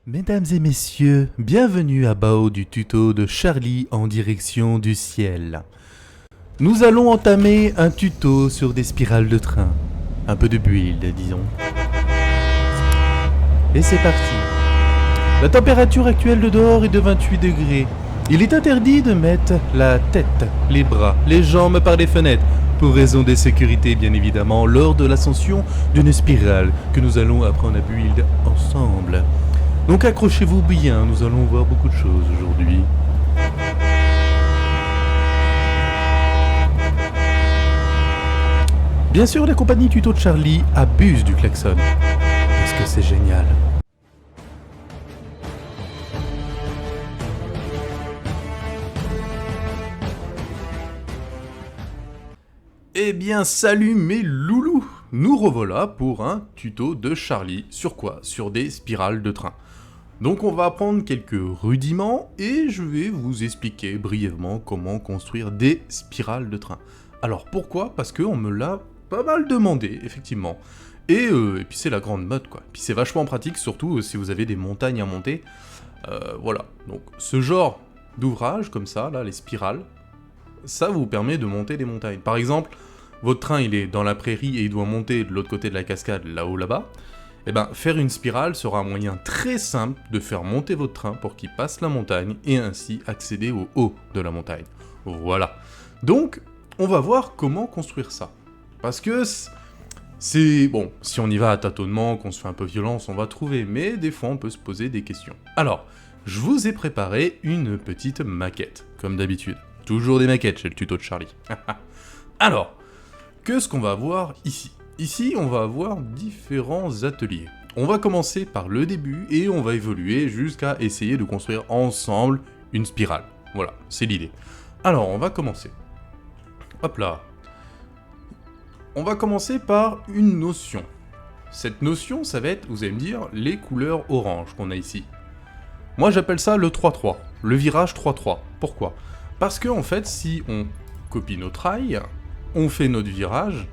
Mesdames et messieurs, bienvenue à bord du tuto de Charlie en direction du ciel. Nous allons entamer un tuto sur des spirales de train. Un peu de build, disons. Et c'est parti. La température actuelle de dehors est de 28 degrés. Il est interdit de mettre la tête, les bras, les jambes par les fenêtres, pour raison de sécurité bien évidemment, lors de l'ascension d'une spirale que nous allons apprendre à build ensemble. Donc accrochez-vous bien, nous allons voir beaucoup de choses aujourd'hui. Bien sûr, la compagnie tuto de Charlie abuse du klaxon, parce que c'est génial. Eh bien, salut mes loulous! Nous revoilà pour un tuto de Charlie. Sur quoi? Sur des spirales de train. Donc on va apprendre quelques rudiments et je vais vous expliquer brièvement comment construire des spirales de train. Alors pourquoi? Parce qu'on me l'a pas mal demandé, effectivement. Et puis c'est la grande mode quoi. Puis c'est vachement pratique, surtout si vous avez des montagnes à monter. Voilà, donc ce genre d'ouvrage comme ça, là, les spirales, ça vous permet de monter des montagnes. Par exemple, votre train il est dans la prairie et il doit monter de l'autre côté de la cascade, là-haut, là-bas. Eh ben, faire une spirale sera un moyen très simple de faire monter votre train pour qu'il passe la montagne et ainsi accéder au haut de la montagne. Voilà. Donc, on va voir comment construire ça. Parce que c'est... Bon, si on y va à tâtonnement, qu'on se fait un peu violence, on va trouver. Mais des fois, on peut se poser des questions. Alors, je vous ai préparé une petite maquette, comme d'habitude. Toujours des maquettes chez le tuto de Charlie. Alors, qu'est-ce qu'on va voir ici? Ici, on va avoir différents ateliers. On va commencer par le début et on va évoluer jusqu'à essayer de construire ensemble une spirale. Voilà, c'est l'idée. Alors, on va commencer. Hop là. On va commencer par une notion. Cette notion, ça va être, vous allez me dire, les couleurs orange qu'on a ici. Moi, j'appelle ça le 3-3, le virage 3-3. Pourquoi? Parce que, en fait, si on copie notre rail, on fait notre virage,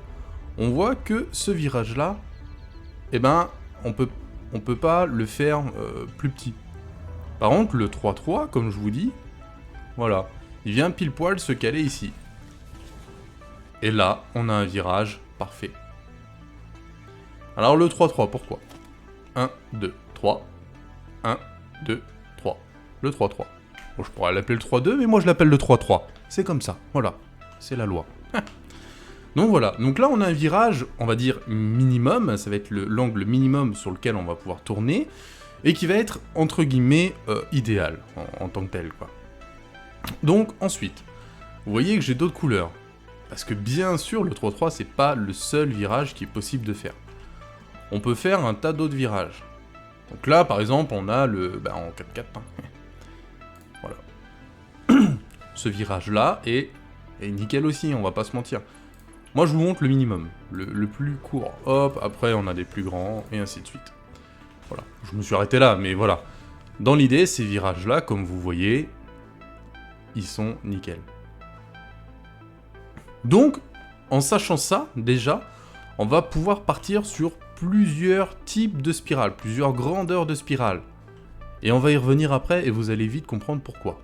on voit que ce virage-là, eh ben, on peut pas le faire plus petit. Par contre, le 3-3, comme je vous dis, voilà, il vient pile poil se caler ici. Et là, on a un virage parfait. Alors le 3-3, pourquoi? 1, 2, 3. 1, 2, 3. Le 3-3. Bon, je pourrais l'appeler le 3-2, mais moi je l'appelle le 3-3. C'est comme ça, voilà. C'est la loi. Donc voilà, donc là on a un virage, on va dire minimum, ça va être l'angle minimum sur lequel on va pouvoir tourner, et qui va être, entre guillemets, idéal, en tant que tel, quoi. Donc ensuite, vous voyez que j'ai d'autres couleurs, parce que bien sûr le 3-3 c'est pas le seul virage qui est possible de faire. On peut faire un tas d'autres virages. Donc là par exemple on a le... en 4-4, hein. Voilà. Ce virage là est nickel aussi, on va pas se mentir. Moi, je vous montre le minimum, le plus court. Hop, après, on a des plus grands, et ainsi de suite. Voilà, je me suis arrêté là, mais voilà. Dans l'idée, ces virages-là, comme vous voyez, ils sont nickel. Donc, en sachant ça, déjà, on va pouvoir partir sur plusieurs types de spirales, plusieurs grandeurs de spirales. Et on va y revenir après, et vous allez vite comprendre pourquoi.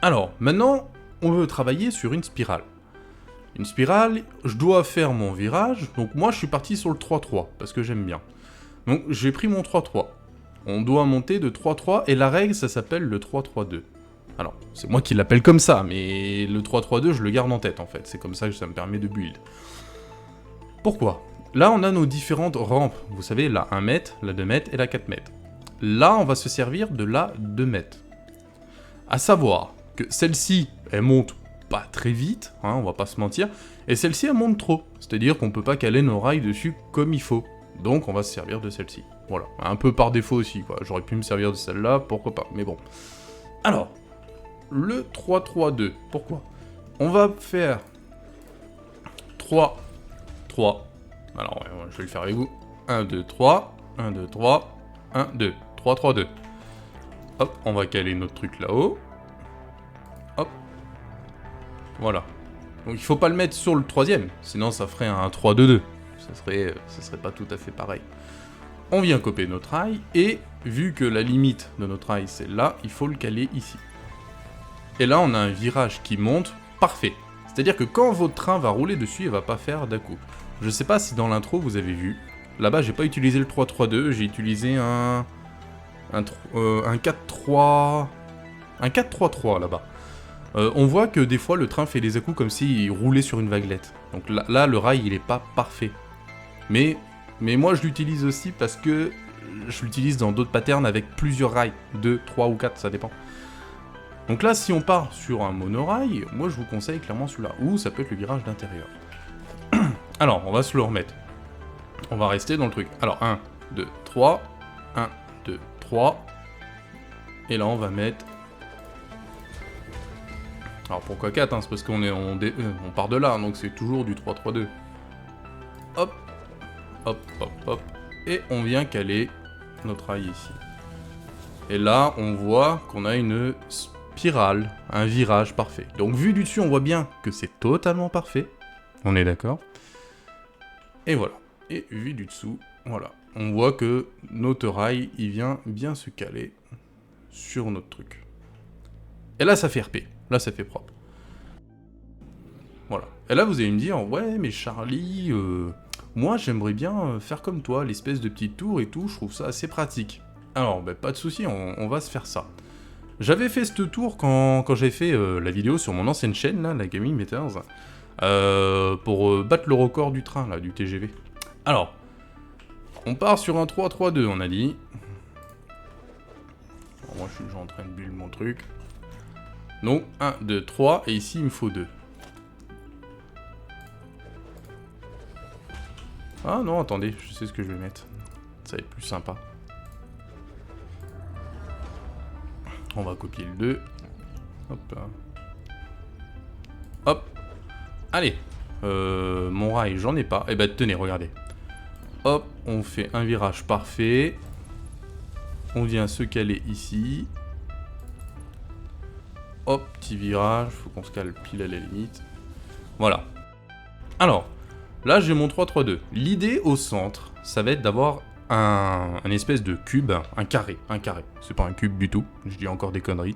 Alors, maintenant, on veut travailler sur une spirale. Une spirale, je dois faire mon virage, donc moi je suis parti sur le 3-3, parce que j'aime bien. Donc j'ai pris mon 3-3. On doit monter de 3-3, et la règle ça s'appelle le 3-3-2. Alors, c'est moi qui l'appelle comme ça, mais le 3-3-2 je le garde en tête en fait, c'est comme ça que ça me permet de build. Pourquoi? Là on a nos différentes rampes, vous savez, la 1 mètre, la 2 mètres et la 4 mètres. Là on va se servir de la 2 mètres. À savoir que celle-ci, elle monte pas très vite, hein, on va pas se mentir, et celle-ci elle monte trop, c'est-à-dire qu'on peut pas caler nos rails dessus comme il faut, donc on va se servir de celle-ci, voilà, un peu par défaut aussi, quoi, j'aurais pu me servir de celle-là, pourquoi pas, mais bon. Alors, le 3-3-2, pourquoi? On va faire 3, 3, alors je vais le faire avec vous, 1, 2, 3, 1, 2, 3, 1, 2, 3, 3, 2. Hop, on va caler notre truc là-haut. Hop. Voilà. Donc il faut pas le mettre sur le troisième, sinon ça ferait un 3-2-2. ça serait pas tout à fait pareil. On vient copier notre rail, et vu que la limite de notre rail c'est là, il faut le caler ici. Et là on a un virage qui monte parfait. C'est-à-dire que quand votre train va rouler dessus, il va pas faire d'à-coup. Je sais pas si dans l'intro vous avez vu, là-bas j'ai pas utilisé le 3-3-2, j'ai utilisé un 4-3... un 4-3-3 là-bas. On voit que des fois le train fait des à-coups comme s'il roulait sur une vaguelette. Donc là le rail il est pas parfait. Mais moi je l'utilise aussi parce que je l'utilise dans d'autres patterns avec plusieurs rails. 2, 3 ou 4, ça dépend. Donc là si on part sur un monorail, moi je vous conseille clairement celui-là. Ou ça peut être le virage d'intérieur. Alors on va se le remettre. On va rester dans le truc. Alors 1, 2, 3. 1, 2, 3. Et là on va mettre... Alors pourquoi 4 hein, c'est parce qu'on on part de là, donc c'est toujours du 3-3-2. Hop, hop, hop, hop. Et on vient caler notre rail ici. Et là, on voit qu'on a une spirale, un virage parfait. Donc vu du dessus, on voit bien que c'est totalement parfait. On est d'accord? Et voilà. Et vu du dessous, voilà. On voit que notre rail, il vient bien se caler sur notre truc. Et là, ça fait RP. Là, ça fait propre. Voilà. Et là, vous allez me dire, ouais, mais Charlie, moi, j'aimerais bien faire comme toi, l'espèce de petite tour et tout, je trouve ça assez pratique. Alors, bah, pas de souci, on va se faire ça. J'avais fait ce tour quand j'ai fait la vidéo sur mon ancienne chaîne, là, la Gaming Meters, pour battre le record du train, là, du TGV. Alors, on part sur un 3-3-2, on a dit. Alors, moi, je suis déjà en train de bulle mon truc. Donc, 1, 2, 3, et ici, il me faut 2. Ah non, attendez, je sais ce que je vais mettre. Ça va être plus sympa. On va copier le 2. Hop là. Hop. Allez. Mon rail, j'en ai pas. Eh ben, tenez, regardez. Hop, on fait un virage parfait. On vient se caler ici. Hop, petit virage, faut qu'on se cale pile à la limite. Voilà. Alors, là j'ai mon 3-3-2. L'idée au centre, ça va être d'avoir un espèce de cube, un carré. C'est pas un cube du tout, je dis encore des conneries.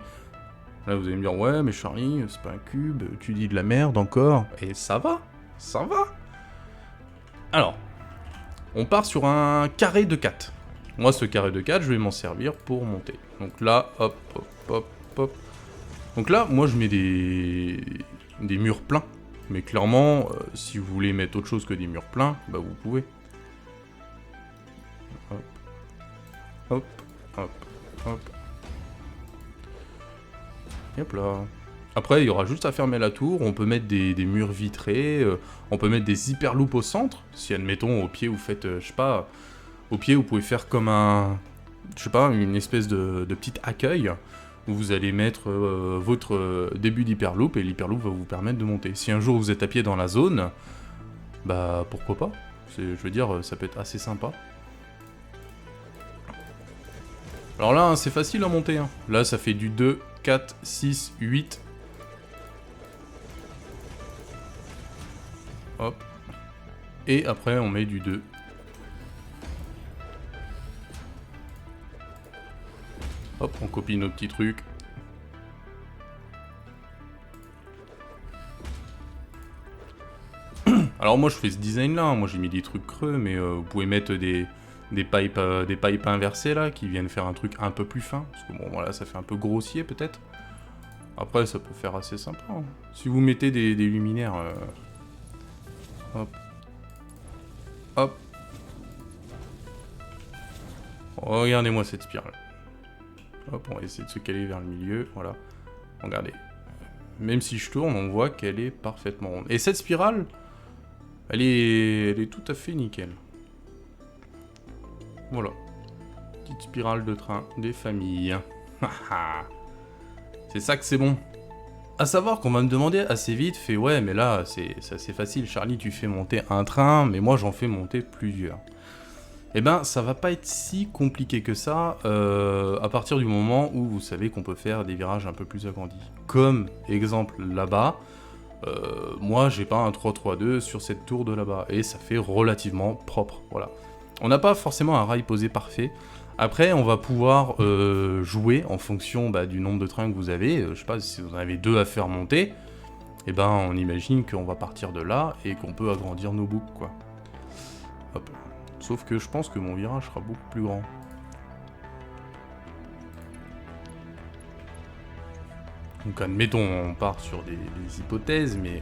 Là vous allez me dire, ouais mais Charlie, c'est pas un cube, tu dis de la merde encore. Et ça va. Alors, on part sur un carré de 4. Moi ce carré de 4, je vais m'en servir pour monter. Donc là, hop, hop, hop, hop. Donc là, moi je mets des murs pleins. Mais clairement, si vous voulez mettre autre chose que des murs pleins, bah vous pouvez. Hop, hop, hop, hop. Et hop là. Après, il y aura juste à fermer la tour. On peut mettre des murs vitrés. On peut mettre des hyperloops au centre. Si, admettons, au pied, vous faites, je sais pas... Au pied, vous pouvez faire comme un... Je sais pas, une espèce de petit accueil. Où vous allez mettre votre début d'hyperloop et l'hyperloop va vous permettre de monter. Si un jour vous êtes à pied dans la zone, bah pourquoi pas. Je veux dire, ça peut être assez sympa. Alors là, hein, c'est facile à monter. Hein. Là, ça fait du 2, 4, 6, 8. Hop. Et après, on met du 2. Hop, on copie nos petits trucs. Alors moi je fais ce design là, moi j'ai mis des trucs creux, mais vous pouvez mettre des pipes inversées là, qui viennent faire un truc un peu plus fin. Parce que bon voilà, ça fait un peu grossier peut-être. Après ça peut faire assez sympa. Hein. Si vous mettez des luminaires... Hop. Hop. Regardez-moi cette spirale. Hop, on va essayer de se caler vers le milieu, voilà. Regardez. Même si je tourne, on voit qu'elle est parfaitement ronde. Et cette spirale, elle est tout à fait nickel. Voilà. Petite spirale de train des familles. C'est ça que c'est bon. À savoir qu'on va me demander assez vite, fait ouais, mais là, c'est assez facile, Charlie, tu fais monter un train, mais moi j'en fais monter plusieurs. Eh ben, ça va pas être si compliqué que ça, à partir du moment où vous savez qu'on peut faire des virages un peu plus agrandis. Comme exemple là-bas, Moi, j'ai pas un 3-3-2 sur cette tour de là-bas, et ça fait relativement propre, voilà. On n'a pas forcément un rail posé parfait. Après, on va pouvoir jouer en fonction du nombre de trains que vous avez. Je sais pas, si vous en avez 2 à faire monter, et ben on imagine qu'on va partir de là, et qu'on peut agrandir nos boucles, quoi. Hop. Sauf que je pense que mon virage sera beaucoup plus grand. Donc admettons, on part sur des hypothèses, mais...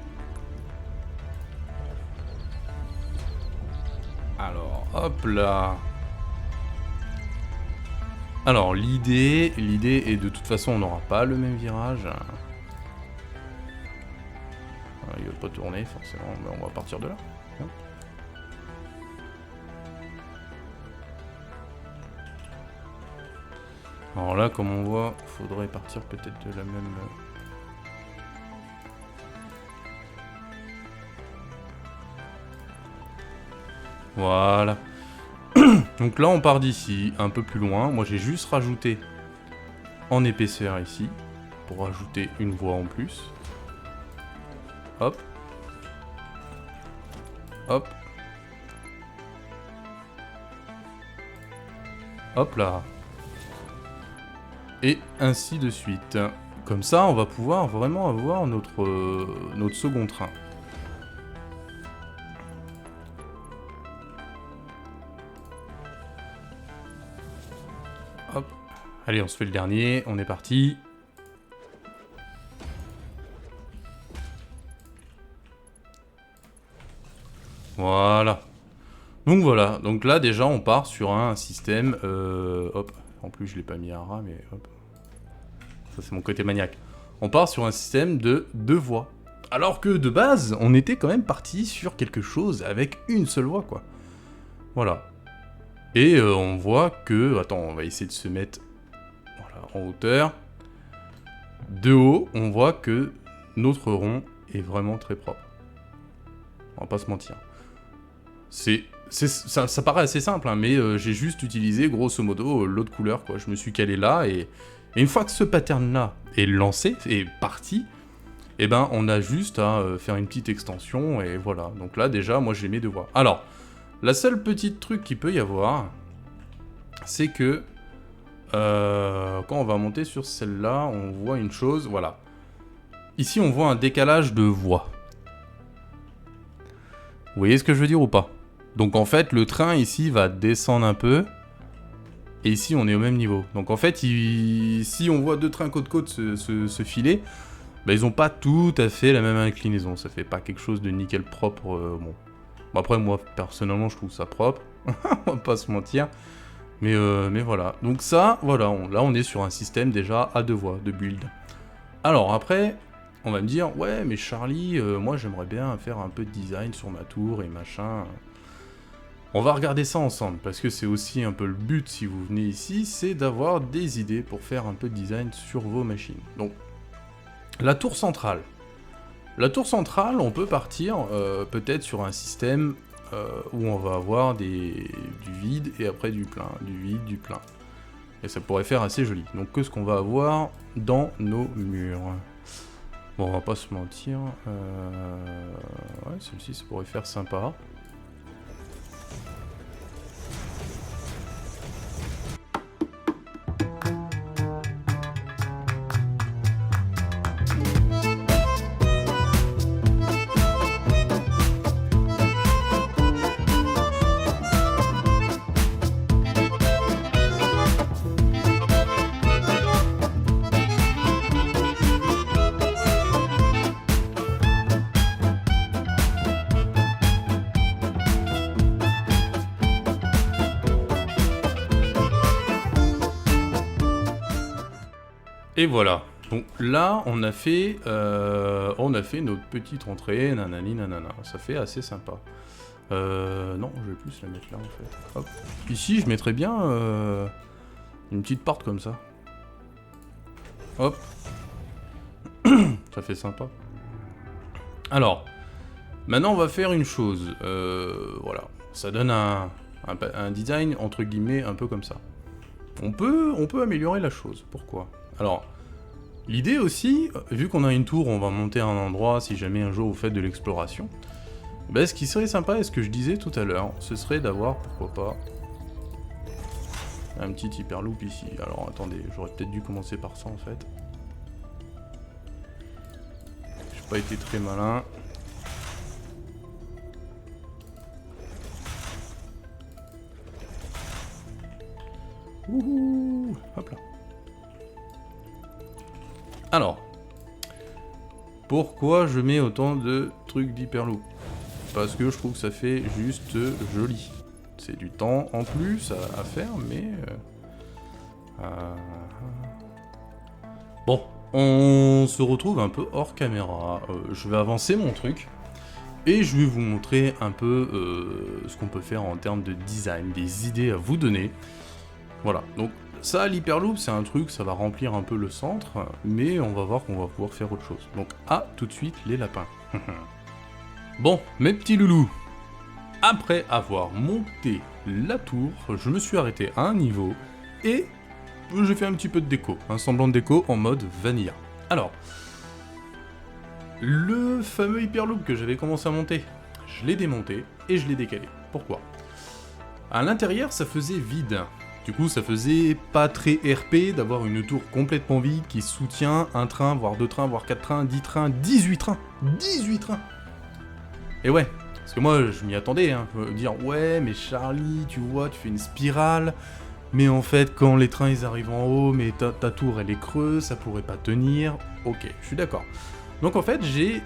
Alors, hop là. Alors, l'idée est de toute façon, on n'aura pas le même virage. Il va pas tourner, forcément, mais on va partir de là. Alors là, comme on voit, il faudrait partir peut-être de la même... Voilà. Donc là, on part d'ici, un peu plus loin. Moi, j'ai juste rajouté en épaisseur ici, pour rajouter une voie en plus. Hop. Hop. Hop là. Et ainsi de suite. Comme ça, on va pouvoir vraiment avoir notre second train. Hop. Allez, on se fait le dernier. On est parti. Voilà. Donc voilà. Donc là, déjà, on part sur un système... hop. En plus, je l'ai pas mis à ras, mais hop. Ça, c'est mon côté maniaque. On part sur un système de 2 voies. Alors que, de base, on était quand même parti sur quelque chose avec une seule voie, quoi. Voilà. Et on voit que... Attends, on va essayer de se mettre voilà, en hauteur. De haut, on voit que notre rond est vraiment très propre. On va pas se mentir. Ça paraît assez simple, hein, mais j'ai juste utilisé, grosso modo, l'autre couleur, quoi. Je me suis calé là, et une fois que ce pattern-là est lancé, est parti, eh ben, on a juste à faire une petite extension, et voilà. Donc là, déjà, moi, j'ai mes 2 voies. Alors, la seule petite truc qu'il peut y avoir, c'est que quand on va monter sur celle-là, on voit une chose, voilà. Ici, on voit un décalage de voies. Vous voyez ce que je veux dire ou pas? Donc en fait, le train ici va descendre un peu, et ici, on est au même niveau. Donc en fait, si on voit 2 trains côte-côte se filer, ils ont pas tout à fait la même inclinaison. Ça fait pas quelque chose de nickel propre, bon. Après, moi, personnellement, je trouve ça propre. On va pas se mentir. Mais voilà. Donc ça, voilà, là, on est sur un système déjà à 2 voies de build. Alors après, on va me dire, ouais, mais Charlie, moi, j'aimerais bien faire un peu de design sur ma tour et machin. On va regarder ça ensemble, parce que c'est aussi un peu le but, si vous venez ici, c'est d'avoir des idées pour faire un peu de design sur vos machines. Donc, la tour centrale. La tour centrale, on peut partir peut-être sur un système où on va avoir du vide et après du plein, du vide, du plein. Et ça pourrait faire assez joli. Donc qu'est-ce qu'on va avoir dans nos murs? Bon, on va pas se mentir. Ouais, celui-ci, ça pourrait faire sympa. Et voilà. Donc là, on a fait notre petite entrée, nanani nanana. Ça fait assez sympa. Non, je vais plus la mettre là en fait. Hop. Ici, je mettrais bien une petite porte comme ça. Hop. Ça fait sympa. Alors, maintenant, on va faire une chose. Voilà. Ça donne un design, entre guillemets, un peu comme ça. On peut améliorer la chose. Pourquoi? Alors, L'idée aussi, vu qu'on a une tour, on va monter à un endroit si jamais un jour vous faites de l'exploration. Ben, ce qui serait sympa, et ce que je disais tout à l'heure, ce serait d'avoir, pourquoi pas, un petit hyperloop ici. Alors attendez, j'aurais peut-être dû commencer par ça en fait. J'ai pas été très malin. Wouhou! Hop là. Alors, pourquoi je mets autant de trucs d'hyperloop? Parce que je trouve que ça fait juste joli. C'est du temps en plus à faire, mais... Bon, on se retrouve un peu hors caméra. Je vais avancer mon truc. Et je vais vous montrer un peu ce qu'on peut faire en termes de design, des idées à vous donner. Voilà, donc ça, l'hyperloop, c'est un truc, ça va remplir un peu le centre, mais on va voir qu'on va pouvoir faire autre chose. Donc, tout de suite, les lapins. Bon, mes petits loulous, après avoir monté la tour, je me suis arrêté à un niveau, et j'ai fait un petit peu de déco, un semblant de déco en mode vanilla. Alors, le fameux hyperloop que j'avais commencé à monter, je l'ai démonté, et je l'ai décalé. Pourquoi? À l'intérieur, ça faisait vide. Du coup, ça faisait pas très RP d'avoir une tour complètement vide qui soutient un train, voire 2 trains, voire 4 trains, 10 trains, 18 trains 18 trains. Et ouais, parce que moi, je m'y attendais, hein. Dire, ouais, mais Charlie, tu vois, tu fais une spirale, mais en fait, quand les trains, ils arrivent en haut, mais ta tour, elle est creuse, ça pourrait pas tenir. Ok, je suis d'accord. Donc en fait, j'ai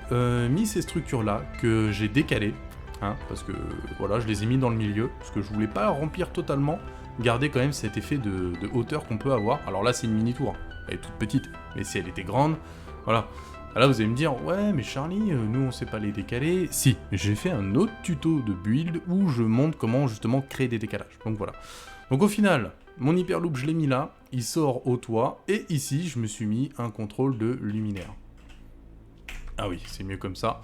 mis ces structures-là, que j'ai décalées, hein, parce que, voilà, je les ai mis dans le milieu, parce que je voulais pas remplir totalement, garder quand même cet effet de hauteur qu'on peut avoir. Alors là, c'est une mini-tour, elle est toute petite, mais si elle était grande, voilà. Là, vous allez me dire, ouais, mais Charlie, nous, on sait pas les décaler. Si, j'ai fait un autre tuto de build où je montre comment, justement, créer des décalages. Donc voilà. Donc au final, mon hyperloop, je l'ai mis là, il sort au toit, et ici, je me suis mis un contrôle de luminaire. Ah oui, c'est mieux comme ça.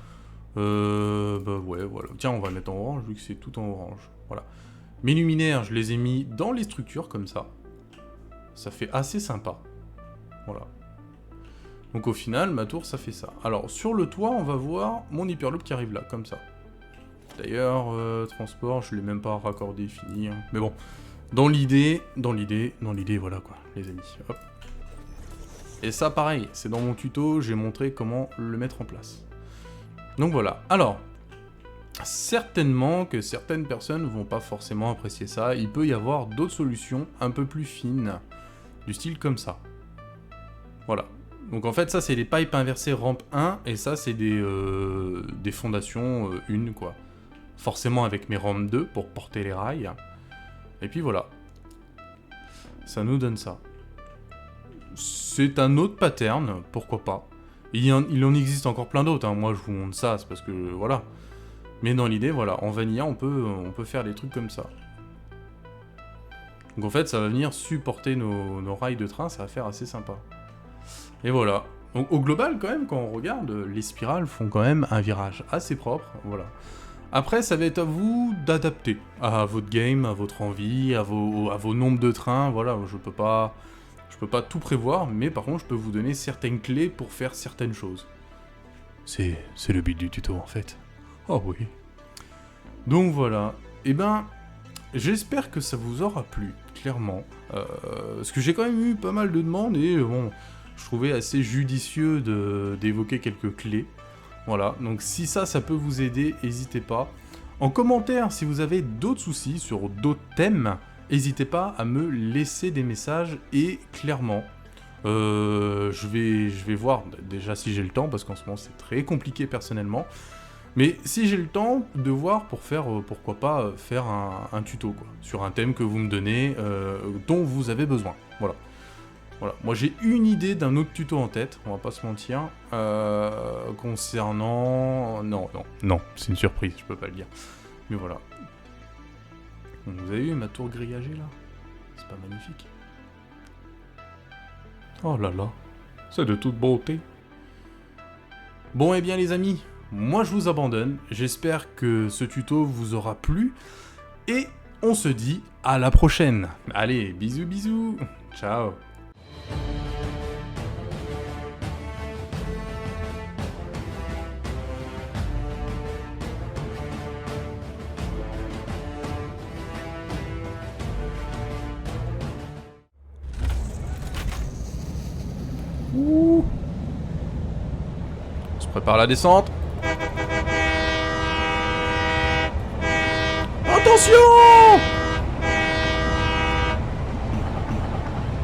Bah ouais, voilà. Tiens, on va mettre en orange, vu que c'est tout en orange. Voilà. Mes luminaires, je les ai mis dans les structures, comme ça. Ça fait assez sympa. Voilà. Donc au final, ma tour, ça fait ça. Alors, sur le toit, on va voir mon hyperloop qui arrive là, comme ça. D'ailleurs, transport, je l'ai même pas raccordé, fini. Hein. Mais bon, dans l'idée, voilà quoi, les amis. Hop. Et ça, pareil, c'est dans mon tuto, j'ai montré comment le mettre en place. Donc voilà. Alors, certainement que certaines personnes vont pas forcément apprécier ça. Il peut y avoir d'autres solutions un peu plus fines, du style comme ça. Voilà. Donc en fait, ça, c'est les pipes inversées rampe 1, et ça, c'est des fondations 1, quoi. Forcément avec mes rampes 2 pour porter les rails. Et puis voilà. Ça nous donne ça. C'est un autre pattern, pourquoi pas. Il en existe encore plein d'autres, hein. Moi, je vous montre ça, c'est parce que, voilà. Mais dans l'idée, voilà, en vanilla, on peut faire des trucs comme ça. Donc en fait, ça va venir supporter nos rails de train, ça va faire assez sympa. Et voilà. Donc au global, quand même, quand on regarde, les spirales font quand même un virage assez propre, voilà. Après, ça va être à vous d'adapter à votre game, à votre envie, à vos nombres de trains, voilà, je peux pas tout prévoir, mais par contre, je peux vous donner certaines clés pour faire certaines choses. C'est le but du tuto, en fait. Oh oui. Donc voilà. Eh ben, j'espère que ça vous aura plu, clairement. Parce que j'ai quand même eu pas mal de demandes, et bon... Je trouvais assez judicieux d'évoquer quelques clés. Voilà, donc si ça peut vous aider, n'hésitez pas. En commentaire, si vous avez d'autres soucis sur d'autres thèmes, n'hésitez pas à me laisser des messages, et clairement, je vais voir déjà si j'ai le temps, parce qu'en ce moment c'est très compliqué personnellement. Mais si j'ai le temps de voir pour faire, pourquoi pas, faire un tuto, quoi, sur un thème que vous me donnez, dont vous avez besoin. Voilà. Voilà, moi j'ai une idée d'un autre tuto en tête, on va pas se mentir, concernant... Non, c'est une surprise, je peux pas le dire. Mais voilà. Vous avez vu ma tour grillagée là? C'est pas magnifique? Oh là là, c'est de toute beauté. Bon et bien les amis, moi je vous abandonne, j'espère que ce tuto vous aura plu, et on se dit à la prochaine. Allez, bisous bisous, ciao. Ouh. On se prépare à la descente. Attention!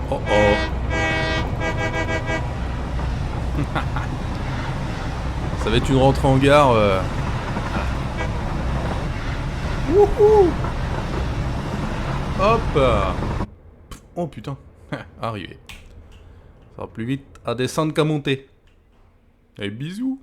Oh oh. Ça va être une rentrée en gare. Wouhou! Hop! Oh putain. Arrivé. Ça va plus vite à descendre qu'à monter. Et bisous!